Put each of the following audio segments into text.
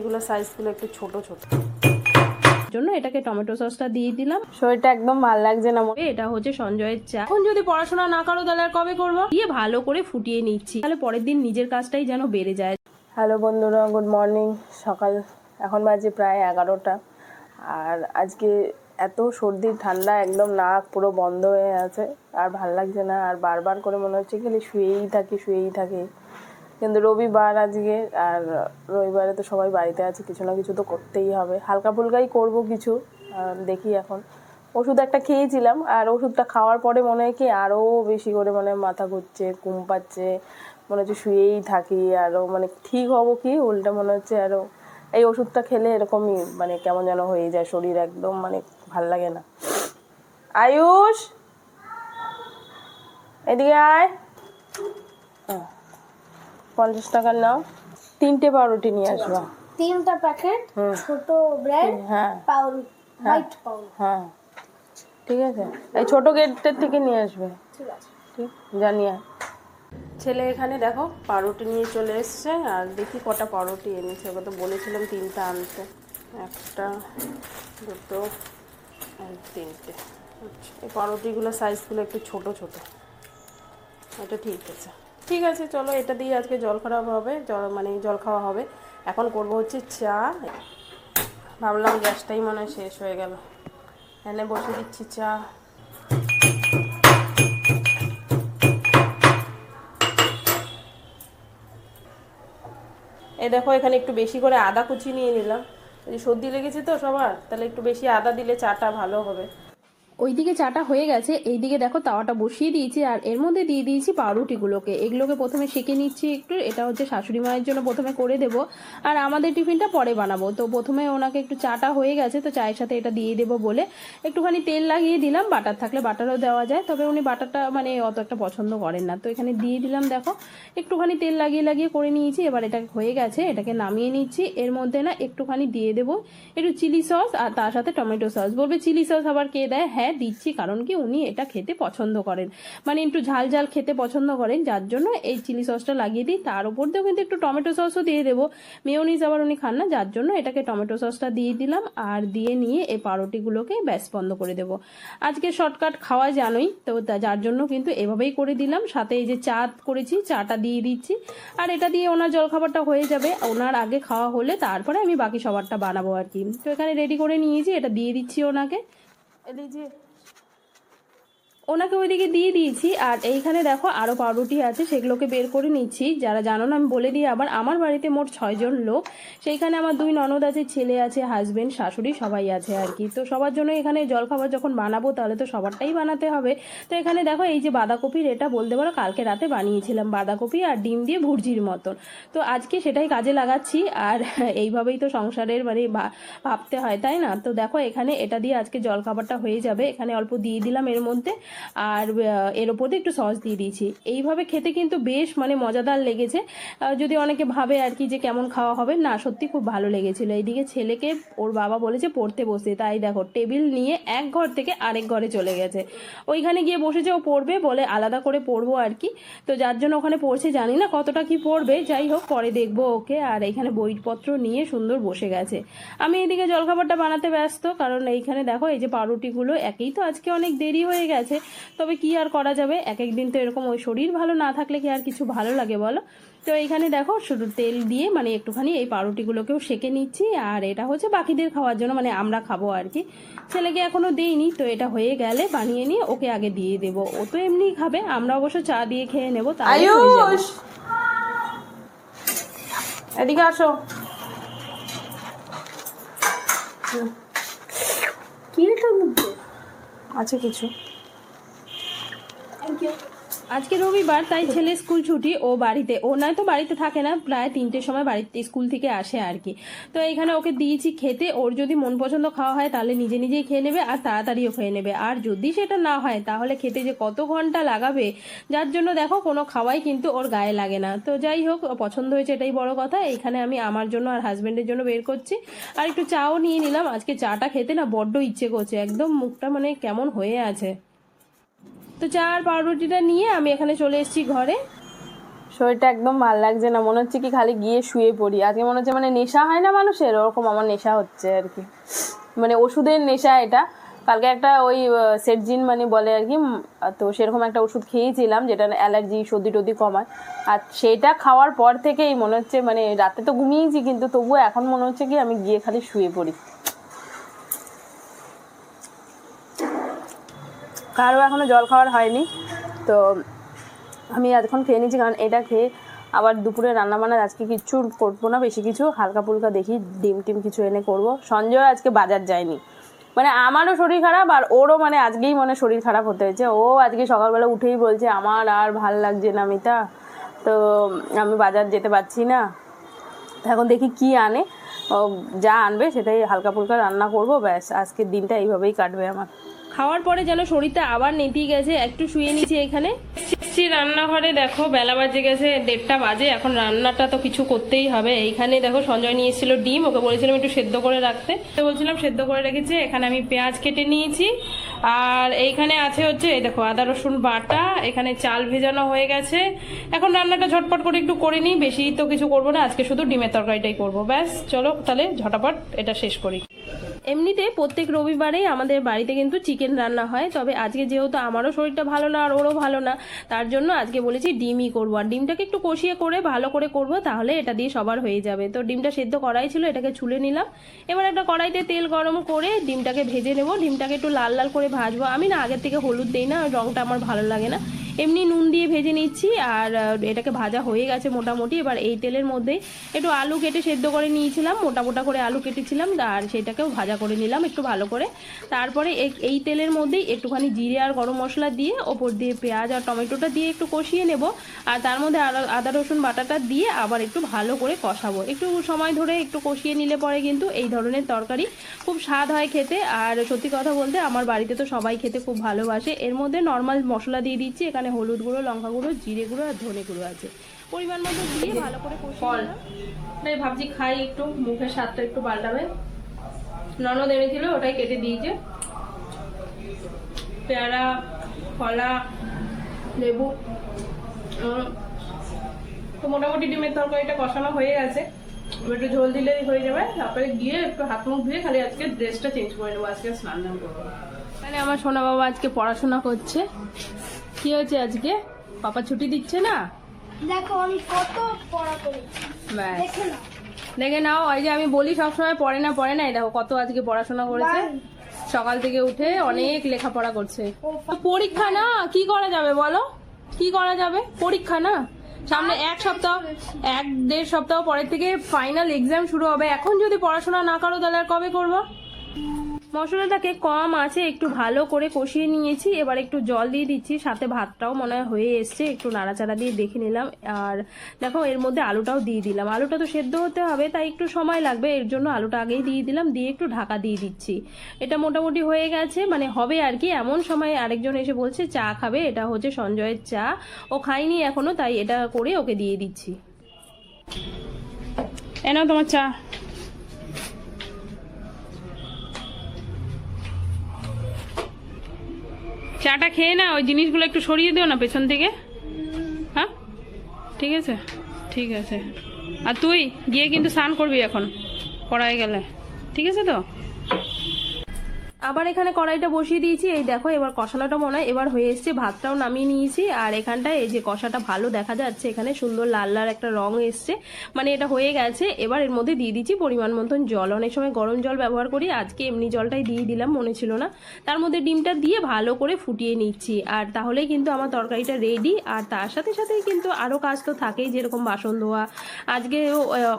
এগুলো সাইজগুলো একটু ছোট ছোট জন্য এটাকে টমেটো সসটা দিয়ে দিলাম। শরীরটা একদম ভালো লাগছে না। এটা হচ্ছে সঞ্জয়ের চা। এখন যদি পড়াশোনা না করো তাহলে আর কবে করবো? দিয়ে ভালো করে ফুটিয়ে নিচ্ছি, তাহলে পরের দিন নিজের কাজটাই যেন বেড়ে যায়। হ্যালো বন্ধুরা, গুড মর্নিং। সকাল এখন বাজে প্রায় 11টা। আর আজকে এত সর্দি ঠান্ডা, একদম নাক পুরো বন্ধ হয়ে আছে, আর ভাল লাগছে না। আর বারবার করে মনে হচ্ছে খালি শুয়েই থাকি। কিন্তু রবিবার আজকে, আর রবিবারে তো সবাই বাড়িতে আছে, কিছু না কিছু তো করতেই হবে। হালকা ফুলকাই করবো কিছু, দেখি। এখন ওষুধ একটা খেয়েছিলাম, আর ওষুধটা খাওয়ার পরে মনে হয় কি আরও বেশি করে মানে মাথা ঘুরছে, ঘুম পাচ্ছে, মনে হচ্ছে শুয়েই থাকি। আরও মানে ঠিক হবো কি উল্টা মনে হচ্ছে আরও এই ওষুধটা খেলে এরকমই মানে কেমন যেন হয়ে যায় শরীর, একদম মানে ভাল লাগে না। আয়ুষ, এদিকে আয়। 50 টাকার নাও, 3টে পাউরুটি নিয়ে আসবা। 3টা প্যাকেট ছোট ব্রেড, হ্যাঁ পাউরুটি, হোয়াইট পাউরুটি। হ্যাঁ ঠিক আছে, এই ছোট গেটের থেকে নিয়ে আসবে। ঠিক আছে, ঠিক জানিয়ে। ছেলে এখানে দেখো পাউরুটি নিয়ে চলে এসছে, আর দেখি কটা পাউরুটি এনেছে। ওকে তো বলেছিলাম 3টা আনতে, 1টা 2টো আর 3টে। আচ্ছা, এই পাউরুটিগুলো সাইজগুলো একটু ছোট ছোট। এটা ঠিক আছে চলো, এটা দিয়ে আজকে জল খাওয়া হবে। এখন করব হচ্ছে চা। ভাবলাম গ্যাসটাই মনে হয় শেষ হয়ে গেল, এনে বসে দিচ্ছি চা। এই দেখো এখানে একটু বেশি করে আদা কুচি নিয়ে নিলাম। সর্দি লেগেছে তো সবার, তাহলে একটু বেশি আদা দিলে চাটা ভালো হবে। ওইদিকে চাটা হয়ে গেছে, এইদিকে দেখো তাওয়াটা বসিয়ে দিয়েছি, আর এর মধ্যে দিয়ে দিয়েছি পাউরুটিগুলোকে। এগুলোকে প্রথমে সেঁকে নিচ্ছি একটু। এটা হচ্ছে শাশুড়ি মায়ের জন্য প্রথমে করে দেব, আর আমাদের টিফিনটা পরে বানাবো। তো প্রথমে ওনাকে একটু চাটা হয়ে গেছে, তো চায়ের সাথে এটা দিয়ে দেবো বলে একটুখানি তেল লাগিয়ে দিলাম। বাটার থাকলে বাটারও দেওয়া যায়, তবে উনি বাটারটা মানে অত একটা পছন্দ করেন না। তো এখানে দিয়ে দিলাম, দেখো একটুখানি তেল লাগিয়ে করে নিয়েছি। এবার এটা হয়ে গেছে, এটাকে নামিয়ে নিচ্ছি। এর মধ্যে না একটুখানি দিয়ে দেবো একটু চিলি সস, আর তার সাথে টমেটো সস। বলবে চিলি সস আবার কে দেয়? হ্যাঁ দিচ্ছি, কারণ কি উনি এটা খেতে পছন্দ করেন, মানে একটু ঝাল ঝাল খেতে পছন্দ করেন, যার জন্য এই চিলি সসটা লাগিয়ে দিই। তার উপর দিয়েও কিন্তু একটু টমেটো সসও দিয়ে দেবো। মেয়োনিজ আবার উনি খান না, যার জন্য এটাকে টমেটো সসটা দিয়ে দিলাম। আর দিয়ে নিয়ে এই পাউরুটিগুলোকে ব্যাস বন্ধ করে দেবো। আজকে শর্টকাট খাওয়া জানোই তো, যার জন্য কিন্তু এভাবেই করে দিলাম। সাথে এই যে চা করেছি, চাটা দিয়ে দিচ্ছি। আর এটা দিয়ে ওনার জলখাবারটা হয়ে যাবে। ওনার আগে খাওয়া হলে তারপরে আমি বাকি সবারটা বানাবো আর কি। তো এখানে রেডি করে নিয়েছি, এটা দিয়ে দিচ্ছি ওনাকে। ওনাকে ওইদিকে দিয়ে দিয়েছি। আর এইখানে দেখো আরো পাউরুটি আছে, সেগুলোকে বের করে নিচ্ছি। যারা জানো না আমি বলে দিই আবার, আমার বাড়িতে মোট 6 জন লোক। সেইখানে আমার 2 ননদ আছে, ছেলে আছে, হাজবেন্ড, শাশুড়ি সবাই আছে আর কি। তো সবার জন্য এখানে জলখাবার যখন বানাবো তাহলে তো সবারটাই বানাতে হবে। তো এখানে দেখো এই যে বাঁধাকপির, এটা বলতে পারো কালকে রাতে বানিয়েছিলাম, বাঁধাকপি আর ডিম দিয়ে ভুর্জির মতন। তো আজকে সেটাই কাজে লাগাচ্ছি। আর এইভাবেই তো সংসারের মানে ভাবতে হয়, তাই না? তো দেখো এখানে এটা দিয়ে আজকে জলখাবারটা হয়ে যাবে। এখানে অল্প দিয়ে দিলাম এর মধ্যে, আর এর ওপর একটু সস দিয়ে দিয়েছি। এইভাবে খেতে কিন্তু বেশ মানে মজাদার লেগেছে। যদি অনেকে ভাবে আর কি যে কেমন খাওয়া হবে, না সত্যি খুব ভালো লেগেছিল। এইদিকে ছেলেকে ওর বাবা বলেছে পড়তে বসে, তাই দেখো টেবিল নিয়ে এক ঘর থেকে আরেক ঘরে চলে গেছে। ওইখানে গিয়ে বসেছে, ও পড়বে বলে আলাদা করে পড়বো আর কি। তো যার জন্য ওখানে পড়ছে, জানি না কতটা কি পড়বে, যাই হোক পরে দেখবো ওকে। আর এইখানে বইপত্র নিয়ে সুন্দর বসে গেছে। আমি এদিকে জলখাবারটা বানাতে ব্যস্ত, কারণ এইখানে দেখো এই যে পাউরুটিগুলো, একেই তো আজকে অনেক দেরি হয়ে গেছে। তবে কি আর করা যাবে, এক একদিন তো এরকম, ওই শরীর ভালো না থাকলে কি আর কিছু ভালো লাগে বলো? তো এইখানে দেখো শুধু তেল দিয়ে মানে একটুখানি এই পাউরুটিগুলোকেও সেঁকে নিচ্ছি। আর এটা হচ্ছে বাকিদের খাওয়ার জন্য, মানে আমরা খাবো আর কি। ছেলেকে এখনো দেইনি, তো এটা হয়ে গেলে বানিয়ে নিয়ে ওকে আগে দিয়ে দেবো। ও তো এমনিই খাবে, আমরা অবশ্য চা দিয়ে খেয়ে নেবো। আয়ুষ, এদিকে আসো। কি এটার মধ্যে আছে কিছু। Thank you. আজকে রবিবার, তাই ছেলে স্কুল ছুটি, ও বাড়িতে, ও নয় তো বাড়িতে থাকে না, প্রায় 3টের সময় বাড়িতে স্কুল থেকে আসে আর কি। তো এইখানে ওকে দিয়েছি খেতে। ওর যদি মন পছন্দ খাওয়া হয় তাহলে নিজে নিজেই খেয়ে নেবে, আর তাড়াতাড়িও খেয়ে নেবে। আর যদি সেটা না হয় তাহলে খেতে যে কত ঘন্টা লাগাবে, যার জন্য দেখো কোনো খাওয়াই কিন্তু ওর গায়ে লাগে না। তো যাই হোক, পছন্দ হয়েছে এটাই বড় কথা। এইখানে আমি আমার জন্য আর হাজবেন্ডের জন্য বের করছি। আর একটু চাও নিয়ে নিলাম। আজকে চাটা খেতে না বড্ড ইচ্ছে করছে, একদম মুখটা মানে কেমন হয়ে আছে। তো চা আর পাউরুটিটা নিয়ে আমি এখানে চলে এসেছি ঘরে। শরীরটা একদম ভালো লাগছে না, মনে হচ্ছে কি খালি গিয়ে শুয়ে পড়ি। আজকে মনে হচ্ছে মানে নেশা হয় না মানুষের, ওরকম আমার নেশা হচ্ছে আর কি, মানে ওষুধের নেশা এটা। কালকে একটা ওই সেটজিন মানে বলে আর কি, তো সেরকম একটা ওষুধ খেয়েছিলাম যেটা অ্যালার্জি সর্দি টর্দি কমায়, আর সেটা খাওয়ার পর থেকেই মনে হচ্ছে মানে রাতে তো ঘুমিয়েছি কিন্তু তবুও এখন মনে হচ্ছে কি আমি গিয়ে খালি শুয়ে পড়ি। কারো এখনও জল খাওয়ার হয়নি, তো আমি এখন খেয়ে নিচ্ছি, কারণ এটা খেয়ে আবার দুপুরে রান্নাবান্না আজকে কিচ্ছু করবো না, বেশি কিছু হালকা ফুলকা দেখি ডিম টিম কিছু এনে করব। সঞ্জয় আজকে বাজার যায়নি, মানে আমারও শরীর খারাপ আর ওরও মানে আজকেই মনে শরীর খারাপ হতে হয়েছে। ও আজকে সকালবেলা উঠেই বলছে আমার আর ভাল লাগছে না মিতা, তো আমি বাজার যেতে পারছি না। এখন দেখি কি আনে, ও যা আনবে সেটাই হালকা ফুলকা রান্না করব, ব্যাস আজকের দিনটা এইভাবেই কাটবে আমার। খাওয়ার পরে যেন শরীরটা আবার নেতিয়ে গেছে, একটু শুয়ে নিয়েছি এখানে। রান্নাঘরে দেখো বেলা বাজে গেছে, 1:30 বাজে, এখন রান্নাটা তো কিছু করতেই হবে। এইখানে দেখো সঞ্জয় নিয়ে এসেছিল ডিম, ওকে বলেছিলাম একটু সেদ্ধ করে রাখতে, তো বলছিলাম সেদ্ধ করে রেখেছে। এখানে আমি পেঁয়াজ কেটে নিয়েছি, আর এইখানে আছে হচ্ছে এই দেখো আদা রসুন বাটা, এখানে চাল ভেজানো হয়ে গেছে। এখন রান্নাটা ঝটপট করে একটু করে নিই, বেশি তো কিছু করবো না, আজকে শুধু ডিমের তরকারিটাই করবো। ব্যাস চলো তাহলে ঝটাপট এটা শেষ করি। এমনিতে প্রত্যেক রবিবারেই আমাদের বাড়িতে কিন্তু চিকেন রান্না হয়, তবে আজকে যেহেতু আমারও শরীরটা ভালো না আর ওরও ভালো না, তার জন্য আজকে বলেছি ডিমই করবো। আর ডিমটাকে একটু কষিয়ে করে ভালো করে করবো, তাহলে এটা দিয়ে সবার হয়ে যাবে। তো ডিমটা সেদ্ধ করাই ছিল, এটাকে ছুলে নিলাম। এবার একটা কড়াইতে তেল গরম করে ডিমটাকে ভেজে নেব। ডিমটাকে একটু লাল লাল করে ভাজবো। আমি না আগের থেকে হলুদ দিই না, রঙটা আমার ভালো লাগে না, এমনি নুন দিয়ে ভেজে নিচ্ছি। আর এটাকে ভাজা হয়ে গেছে মোটামুটি। এবার এই তেলের মধ্যে একটু আলু কেটে সেদ্ধ করে নিয়েছিলাম, মোটা মোটা করে আলু কেটেছিলাম, আর সেটাকেও ভাজা করে নিলাম একটু ভালো করে। তারপরে এই তেলের মধ্যেই একটুখানি জিরে আর গরম মশলা দিয়ে ওপর দিয়ে পেঁয়াজ আর টমেটোটা দিয়ে একটু কষিয়ে নেব। আর তার মধ্যে আদা রসুন বাটাটা দিয়ে আবার একটু ভালো করে কষাবো। একটু সময় ধরে একটু কষিয়ে নিলে পরে কিন্তু এই ধরনের তরকারি খুব স্বাদ হয় খেতে। আর সত্যি কথা বলতে আমার বাড়িতে তো সবাই খেতে খুব ভালোবাসে। এর মধ্যে নর্মাল মশলা দিয়ে দিচ্ছি, এখানে হলুদ গুঁড়ো, লঙ্কা গুঁড়ো, জিরে গুঁড়ো আর ধনে গুঁড়ো আছে, পরিমাণ মতো দিয়ে ভালো করে কষিয়ে তাই ভাবছি খাই, একটু মুখের স্বাদটা একটু পাল্টাবে। ননদ এনেছিল ওটাই কেটে দিয়েছে, পেয়ারা, কলা, লেবু। তো মোটামুটি ডিমের তরকারিটা কষানো হয়ে গেছে, একটু ঝোল দিলেই হয়ে যাবে। তারপরে গিয়ে একটু হাত মুখ ধুয়ে খালি আজকে ড্রেসটা চেঞ্জ করে নেবো, আজকে স্নান দান করবো। মানে আমার সোনা বাবা আজকে পড়াশোনা করছে। কি হয়েছে আজকে পাপা ছুটি দিচ্ছে না? দেখো আমি কত পড়া করেছি, দেখে নাও। দেখে নাও, ওই যে আমি বলি সবসময় পড়ে না পড়ে না, এই দেখো কত আজকে পড়াশোনা করেছে, সকাল থেকে উঠে অনেক লেখাপড়া করছে। পরীক্ষা না, কি করা যাবে বলো, কি করা যাবে, পরীক্ষা না সামনে, 1-1.5 সপ্তাহ পরের থেকে ফাইনাল এক্সাম শুরু হবে। এখন যদি পড়াশোনা না করো তাহলে আর কবে করবো? মশলাটাকে কম আছে একটু ভালো করে কষিয়ে নিয়েছি। এবার একটু জল দিয়ে দিচ্ছি, সাথে ভাতটাও মনে হয় হয়ে এসছে, একটু নাড়াচাড়া দিয়ে দেখে নিলাম। আর দেখো এর মধ্যে আলুটাও দিয়ে দিলাম, আলুটা তো সেদ্ধ হতে হবে তাই একটু সময় লাগবে, এর জন্য আলুটা আগেই দিয়ে দিলাম, দিয়ে একটু ঢাকা দিয়ে দিচ্ছি। এটা মোটামুটি হয়ে গেছে, মানে হবে আর কি। এমন সময় আরেকজন এসে বলছে চা খাবে, এটা হচ্ছে সঞ্জয়ের চা, ও খায়নি এখনো, তাই এটা করে ওকে দিয়ে দিচ্ছি। এ নাও তোমার চা। চাটা খেয়ে না, ওই জিনিসগুলো একটু সরিয়ে দিও না পেছন থেকে, হ্যাঁ ঠিক আছে, ঠিক আছে। আর তুই গিয়ে কিন্তু স্নান করবি এখন পড়ায় গেলে, ঠিক আছে তো? আবার এখানে কড়াইটা বসিয়ে দিয়েছি, এই দেখো এবার কষানোটা মনে হয় এবার হয়ে এসছে, ভাতটাও নামিয়ে নিয়েছি। আর এখানটায় এই যে কষাটা ভালো দেখা যাচ্ছে, এখানে সুন্দর লাল লাল একটা রং এসছে, মানে এটা হয়ে গেছে। এবার এর মধ্যে দিয়ে দিচ্ছি পরিমাণ মতন জল, অনেক সময় গরম জল ব্যবহার করি, আজকে এমনি জলটাই দিয়ে দিলাম, মনে ছিল না। তার মধ্যে ডিমটা দিয়ে ভালো করে ফুটিয়ে নিচ্ছি, আর তাহলেই কিন্তু আমার তরকারিটা রেডি। আর তার সাথে সাথেই কিন্তু আরও কাজ তো থাকেই, যেরকম বাসন ধোয়া, আজকে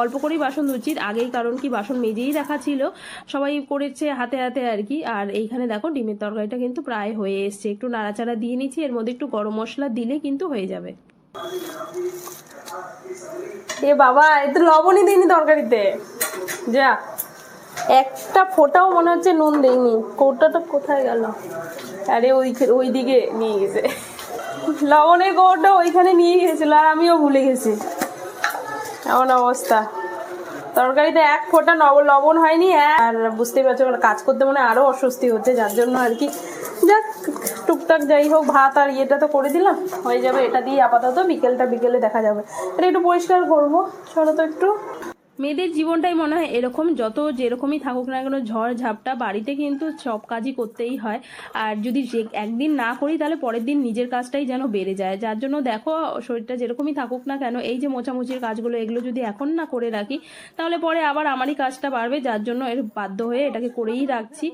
অল্প করেই বাসন ধুচ্ছি আগেই, কারণ কি বাসন মেজেই রাখা ছিল, সবাই করেছে হাতে হাতে আর কি। আর এইখানে দেখো ডিমের তরকারিটা কিন্তু প্রায় হয়ে এসছে, একটু নাড়াচাড়া দিয়ে নিচ্ছি, এর মধ্যে একটু গরম মশলা দিলে কিন্তু হয়ে যাবে। এ বাবা, এত লবণই দিইনি তরকারিতে, যা একটা ফোঁটাও মনে হচ্ছে নুন দেইনি। কৌটাটা কোথায় গেল? আরে ওই দিকে নিয়ে গেছে, লবণের কৌটা ওইখানে নিয়ে গেছিল আর আমিও ভুলে গেছি, এমন অবস্থা। তরকারিতে এক ফোঁটা লবণ হয়নি। আর বুঝতেই পারছো কাজ করতে মনে আরো অস্বস্তি হচ্ছে, যার জন্য আর কি যাক টুকটাক টুকটাক যাই হোক ভাত আর ইয়েটা তো করে দিলাম, হয়ে যাবে এটা দিয়ে আপাতত। বিকেলে দেখা যাবে, এটা একটু পরিষ্কার করবো। চলো তো একটু। মেয়েদের জীবনটাই মনে হয় এরকম, যত যেরকমই থাকুক না কেন ঝড় ঝাপটা বাড়িতে কিন্তু সব কাজই করতেই হয়। আর যদি একদিন না করি তাহলে পরের দিন নিজের কাজটাই যেন বেড়ে যায়। যার জন্য দেখো শরীরটা যেরকমই থাকুক না কেন, এই যে মোছামুছির কাজগুলো এগুলো যদি এখন না করে রাখি তাহলে পরে আবার আমারই কাজটা বাড়বে। যার জন্য এর বাধ্য হয়ে এটাকে করেই রাখছি।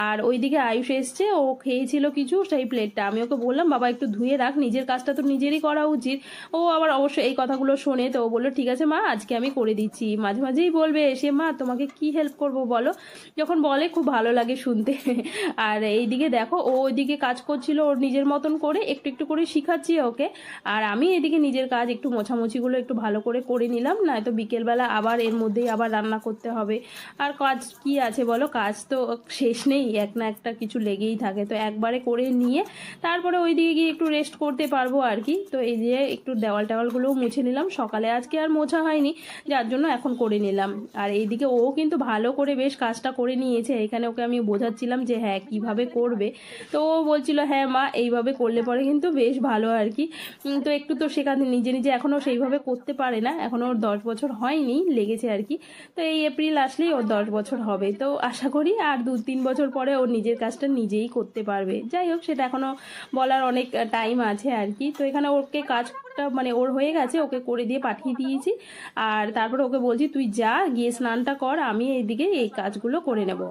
আর ওইদিকে আয়ুষ এসছে, ও খেয়েছিল কিছু, সেই প্লেটটা আমি ওকে বললাম বাবা একটু ধুয়ে রাখ, নিজের কাজটা তো নিজেরই করা উচিত। ও আবার অবশ্য এই কথাগুলো শোনে, তো ও বললো ঠিক আছে মা আজকে আমি করে দিচ্ছি। মাঝে মাঝেই বলবে এসে মা তোমাকে কি হেল্প করব বলো, যখন বলে খুব ভালো লাগে শুনতে। আর এইদিকে দেখো ও ওইদিকে কাজ করছিল ওর নিজের মতন করে, একটু একটু করে শিখাচ্ছি ওকে। আর আমি এদিকে নিজের কাজ একটু মোছামুছিগুলো একটু ভালো করে নিলাম, নয়তো বিকেলবেলা আবার এর মধ্যেই আবার রান্না করতে হবে। আর কাজ কি আছে বলো, কাজ তো শেষ নেই, এক না একটা কিছু লেগেই থাকে। তো একবারে করে নিয়ে তারপরে ওইদিকে গিয়ে একটু রেস্ট করতে পারবো আর কি। তো এই যে একটু দেওয়ালগুলোও মুছে নিলাম, সকালে আজকে আর মোছা হয়নি যার জন্য এখন করে নিলাম। আর এইদিকে ও কিন্তু ভালো করে বেশ কাজটা করে নিয়েছে। এখানে ওকে আমি বোঝাচ্ছিলাম যে হ্যাঁ কিভাবে করবে, তো ও বলছিল হ্যাঁ মা এইভাবে করলে পরে কিন্তু বেশ ভালো আর কি। তো একটু তো শেখাতে, নিজে নিজে এখনও সেইভাবে করতে পারে না, এখনও ওর 10 বছর হয়নি, লেগেছে আর কি। তো এই এপ্রিল আসলেই ওর 10 বছর হবে, তো আশা করি আর 2-3 বছর পরে ওর নিজের কাজটা নিজেই করতে পারবে। যাই হোক সেটা এখনও বলার অনেক টাইম আছে আর কি। তো এখানে ওকে কাজটা মানে ওর হয়ে গেছে, ওকে করে দিয়ে পাঠিয়ে দিয়েছি। আর তারপরে ওকে বলছি তুই যা গিয়ে স্নানটা কর, আমি এইদিকে এই কাজগুলো করে নেব।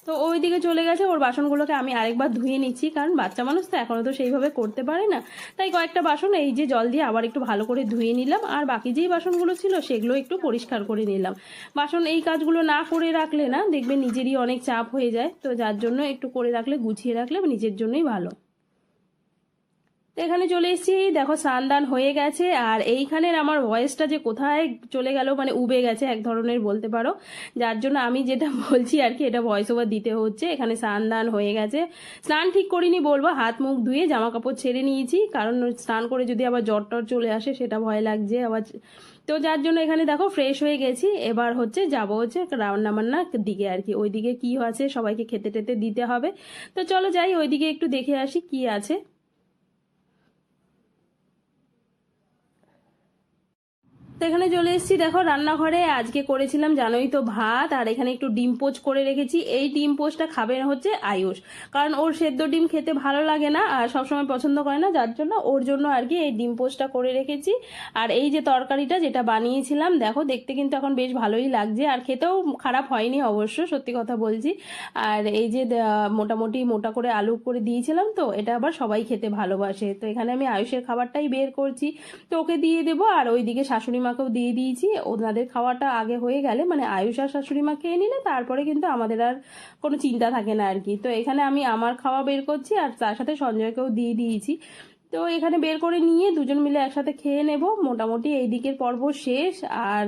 তো ওইদিকে চলে গেছে, ওর বাসনগুলোকে আমি আরেকবার ধুয়ে নিচ্ছি, কারণ বাচ্চা মানুষ তো এখনও তো সেইভাবে করতে পারে না। তাই কয়েকটা বাসন এই যে জল দিয়ে আবার একটু ভালো করে ধুয়ে নিলাম, আর বাকি যেই বাসনগুলো ছিল সেগুলো একটু পরিষ্কার করে নিলাম। বাসন এই কাজগুলো না করে রাখলে না দেখবে নিজেরই অনেক চাপ হয়ে যায়, তো যার জন্য একটু করে রাখলে, গুছিয়ে রাখলে নিজের জন্যই ভালো। তো এখানে চলে এসেছি, দেখো স্নান দান হয়ে গেছে। আর এইখানের আমার ভয়েসটা যে কোথায় চলে গেল, মানে উবে গেছে এক ধরনের বলতে পারো, যার জন্য আমি যেটা বলছি আর কি এটা ভয়েস ওভার দিতে হচ্ছে। এখানে স্নান দান হয়ে গেছে, স্নান ঠিক করিনি বলবো, হাত মুখ ধুয়ে জামা কাপড় ছেড়ে নিয়েছি, কারণ স্নান করে যদি আবার জ্বর টর চলে আসে সেটা ভয় লাগছে আবার। তো যার জন্য এখানে দেখো ফ্রেশ হয়ে গেছি। এবার হচ্ছে যাবো হচ্ছে রান্না বান্নার দিকে আর কি, ওইদিকে কি আছে সবাইকে খেতে টেতে দিতে হবে। তো চলো যাই ওইদিকে একটু দেখে আসি কি আছে। তো এখানে চলে এসেছি, দেখো রান্নাঘরে আজকে করেছিলাম জানোই তো ভাত, আর এখানে একটু ডিম পোচ করে রেখেছি। এই ডিম পোচটা খাবে হচ্ছে আয়ুষ, কারণ ওর সেদ্ধ ডিম খেতে ভালো লাগে না আর সবসময় পছন্দ করে না, যার জন্য ওর জন্য আর কি এই ডিম পোচটা করে রেখেছি। আর এই যে তরকারিটা যেটা বানিয়েছিলাম দেখো দেখতে কিন্তু এখন বেশ ভালোই লাগছে, আর খেতেও খারাপ হয়নি অবশ্য, সত্যি কথা বলছি। আর এই যে মোটামুটি মোটা করে আলু করে দিয়েছিলাম, তো এটা আবার সবাই খেতে ভালোবাসে। তো এখানে আমি আয়ুষের খাবারটাই বের করছি, তো ওকে দিয়ে দেবো। আর ওইদিকে শাশুড়ি মাকেও দিয়ে দিয়েছি, ওনাদের খাওয়াটা আগে হয়ে গেলে মানে আয়ুষ আর শাশুড়ি মা খেয়ে নিলে তারপরে কিন্তু আমাদের আর কোনো চিন্তা থাকে না আর কি। তো এখানে আমি আমার খাওয়া বের করছি, আর তার সাথে সঞ্জয়কেও দিয়ে দিয়েছি। তো এখানে বের করে নিয়ে দুজন মিলে একসাথে খেয়ে নেব। মোটামুটি এই দিকের পর্ব শেষ। আর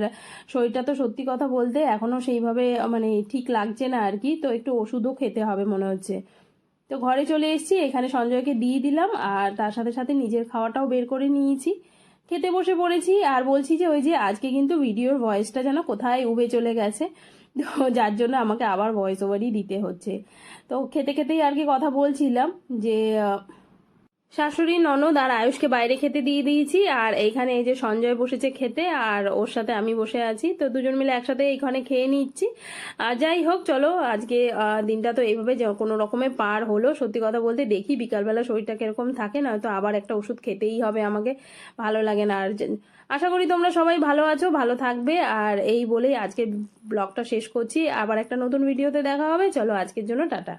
শরীরটা তো সত্যি কথা বলতে এখনও সেইভাবে মানে ঠিক লাগছে না আর কি, তো একটু ওষুধও খেতে হবে মনে হচ্ছে। তো ঘরে চলে এসেছি, এখানে সঞ্জয়কে দিয়ে দিলাম, আর তার সাথে সাথে নিজের খাওয়াটাও বের করে নিয়েছি, খেতে বসে পড়েছি। আর বলছি যে ওই যে আজকে কিন্তু ভিডিওর ভয়েসটা যেন কোথায় উবে চলে গেছে, তো যার জন্য আমাকে আবার ভয়েস ওভারই দিতে হচ্ছে। তো খেতে খেতেই আর কি কথা বলছিলাম যে শাশুড়ি ননদ আর আয়ুষকে বাইরে খেতে দিয়ে দিয়েছি, আর এইখানে এই যে সঞ্জয় বসেছে খেতে, আর ওর সাথে আমি বসে আছি, তো দুজন মিলে একসাথে এইখানে খেয়ে নিচ্ছি। আর যাই হোক চলো আজকে দিনটা তো এইভাবে কোনো রকমে পার হলো। সত্যি কথা বলতে দেখি বিকালবেলা শরীরটা কিরকম থাকে, নয়তো আবার একটা ওষুধ খেতেই হবে আমাকে, ভালো লাগে না। আর আশা করি তোমরা সবাই ভালো আছো, ভালো থাকবে। আর এই বলেই আজকে ব্লগটা শেষ করছি, আবার একটা নতুন ভিডিওতে দেখা হবে। চলো আজকের জন্য টাটা।